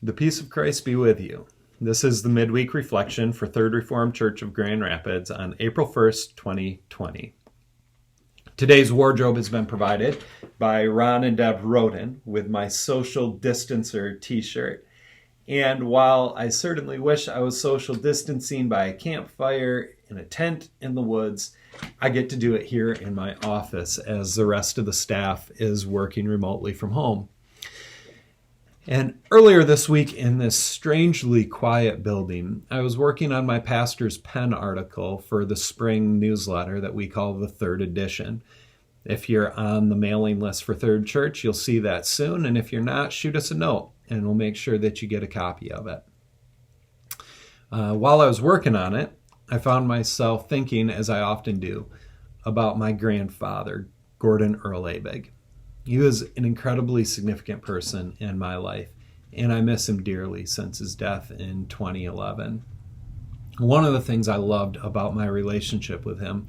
The peace of Christ be with you. This is the midweek reflection for Third Reformed Church of Grand Rapids on April 1st, 2020. Today's wardrobe has been provided by Ron and Deb Roden with my social distancer t-shirt. And while I certainly wish I was social distancing by a campfire in a tent in the woods, I get to do it here in my office as the rest of the staff is working remotely from home. And earlier this week in this strangely quiet building, I was working on my pastor's pen article for the spring newsletter that we call the third edition. If you're on the mailing list for Third Church, you'll see that soon. And if you're not, shoot us a note and we'll make sure that you get a copy of it. While I was working on it, I found myself thinking, as I often do, about my grandfather, Gordon Earl Abig. He was an incredibly significant person in my life, and I miss him dearly since his death in 2011. One of the things I loved about my relationship with him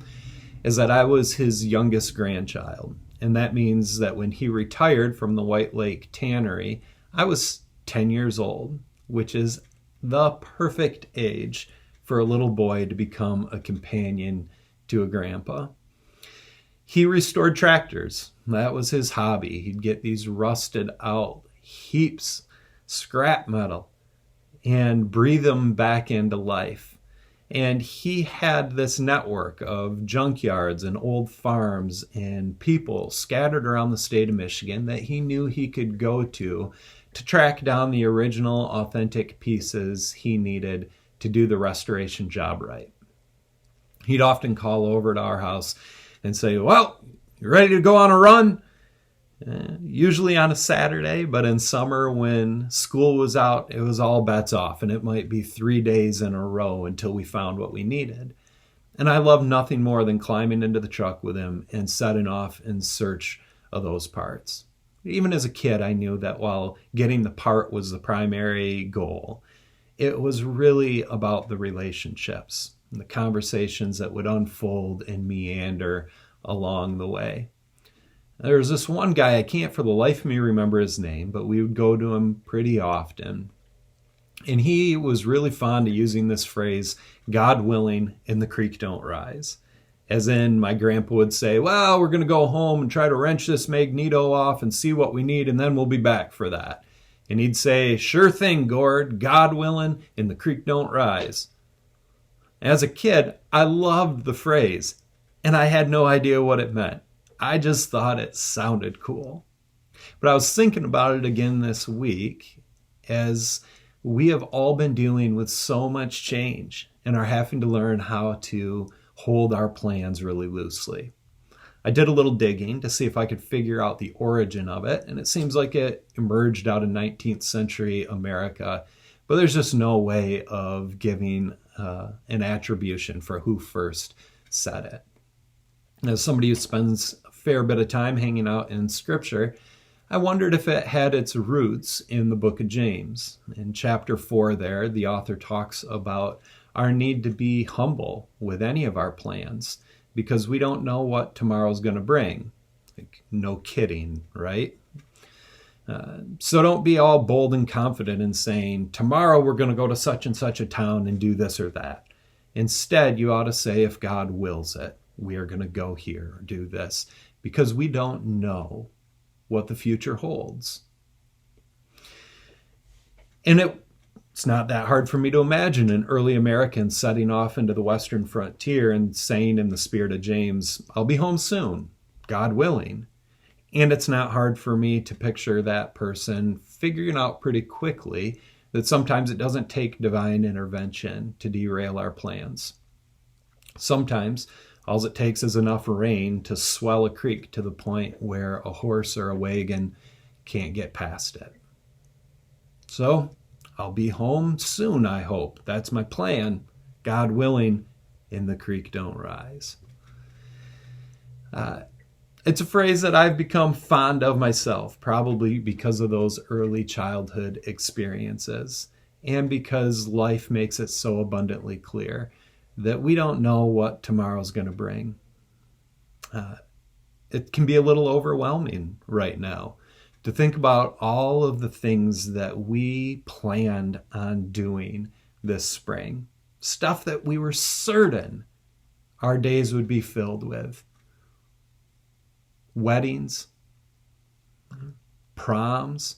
is that I was his youngest grandchild, and that means that when he retired from the White Lake Tannery, I was 10 years old, which is the perfect age for a little boy to become a companion to a grandpa. He restored tractors. That was his hobby. He'd get these rusted out heaps, scrap metal, and breathe them back into life. And he had this network of junkyards and old farms and people scattered around the state of Michigan that he knew he could go to track down the original authentic pieces he needed to do the restoration job right. He'd often call over to our house and say, "Well, you ready to go on a run?" Usually on a Saturday, but in summer when school was out, it was all bets off, and it might be 3 days in a row until we found what we needed. And I loved nothing more than climbing into the truck with him and setting off in search of those parts. Even as a kid, I knew that while getting the part was the primary goal, it was really about the relationships, the conversations that would unfold and meander along the way. There was this one guy, I can't for the life of me remember his name, but we would go to him pretty often. And he was really fond of using this phrase, "God willing, and the creek don't rise." As in, my grandpa would say, "Well, we're going to go home and try to wrench this magneto off and see what we need, and then we'll be back for that." And he'd say, "Sure thing, Gord, God willing, and the creek don't rise." As a kid, I loved the phrase, and I had no idea what it meant. I just thought it sounded cool. But I was thinking about it again this week as we have all been dealing with so much change and are having to learn how to hold our plans really loosely. I did a little digging to see if I could figure out the origin of it, and it seems like it emerged out of 19th century America, but there's just no way of giving an attribution for who first said it. As somebody who spends a fair bit of time hanging out in Scripture, I wondered if it had its roots in the book of James. In chapter 4 there, the author talks about our need to be humble with any of our plans because we don't know what tomorrow's going to bring. Like, no kidding, right? So don't be all bold and confident in saying, "Tomorrow we're going to go to such and such a town and do this or that." Instead, you ought to say, "If God wills it, we are going to go here or do this," because we don't know what the future holds. And it's not that hard for me to imagine an early American setting off into the western frontier and saying in the spirit of James, "I'll be home soon, God willing." And it's not hard for me to picture that person figuring out pretty quickly that sometimes it doesn't take divine intervention to derail our plans. Sometimes all it takes is enough rain to swell a creek to the point where a horse or a wagon can't get past it. So I'll be home soon, I hope. That's my plan. God willing, and the creek don't rise. It's a phrase that I've become fond of myself, probably because of those early childhood experiences and because life makes it so abundantly clear that we don't know what tomorrow's going to bring. It can be a little overwhelming right now to think about all of the things that we planned on doing this spring, stuff that we were certain our days would be filled with. Weddings, proms,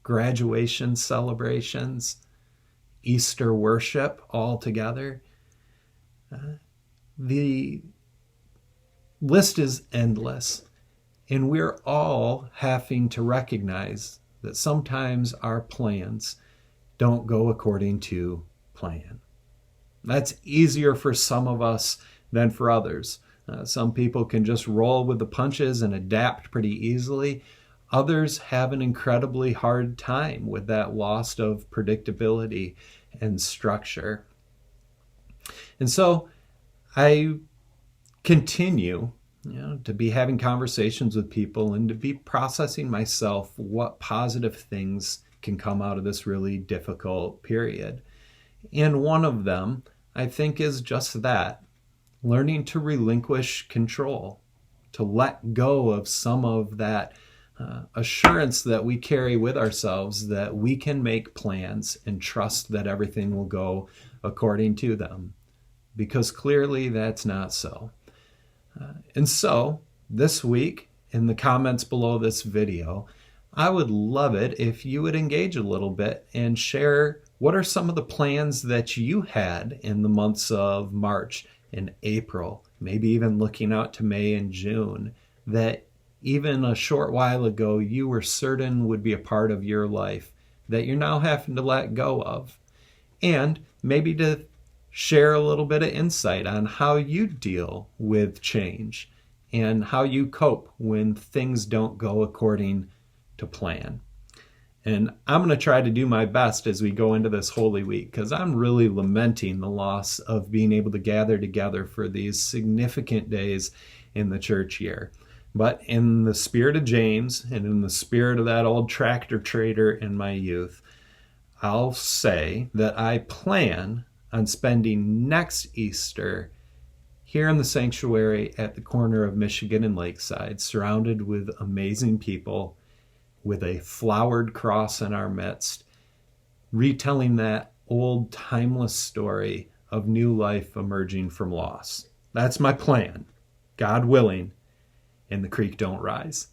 graduation celebrations, Easter worship all together. The list is endless, and we're all having to recognize that sometimes our plans don't go according to plan. That's easier for some of us than for others. Some people can just roll with the punches and adapt pretty easily. Others have an incredibly hard time with that loss of predictability and structure. And so I continue to be having conversations with people and to be processing myself what positive things can come out of this really difficult period. And one of them, I think, is just that, learning to relinquish control, to let go of some of that assurance that we carry with ourselves that we can make plans and trust that everything will go according to them. Because clearly that's not so. And so this week, in the comments below this video, I would love it if you would engage a little bit and share what are some of the plans that you had in the months of March and April, maybe even looking out to May and June, that even a short while ago you were certain would be a part of your life that you're now having to let go of. And maybe to share a little bit of insight on how you deal with change and how you cope when things don't go according to plan. And I'm going to try to do my best as we go into this Holy Week, because I'm really lamenting the loss of being able to gather together for these significant days in the church year. But in the spirit of James and in the spirit of that old tractor trader in my youth, I'll say that I plan on spending next Easter here in the sanctuary at the corner of Michigan and Lakeside, surrounded with amazing people, with a flowered cross in our midst, retelling that old timeless story of new life emerging from loss. That's my plan, God willing, and the creek don't rise.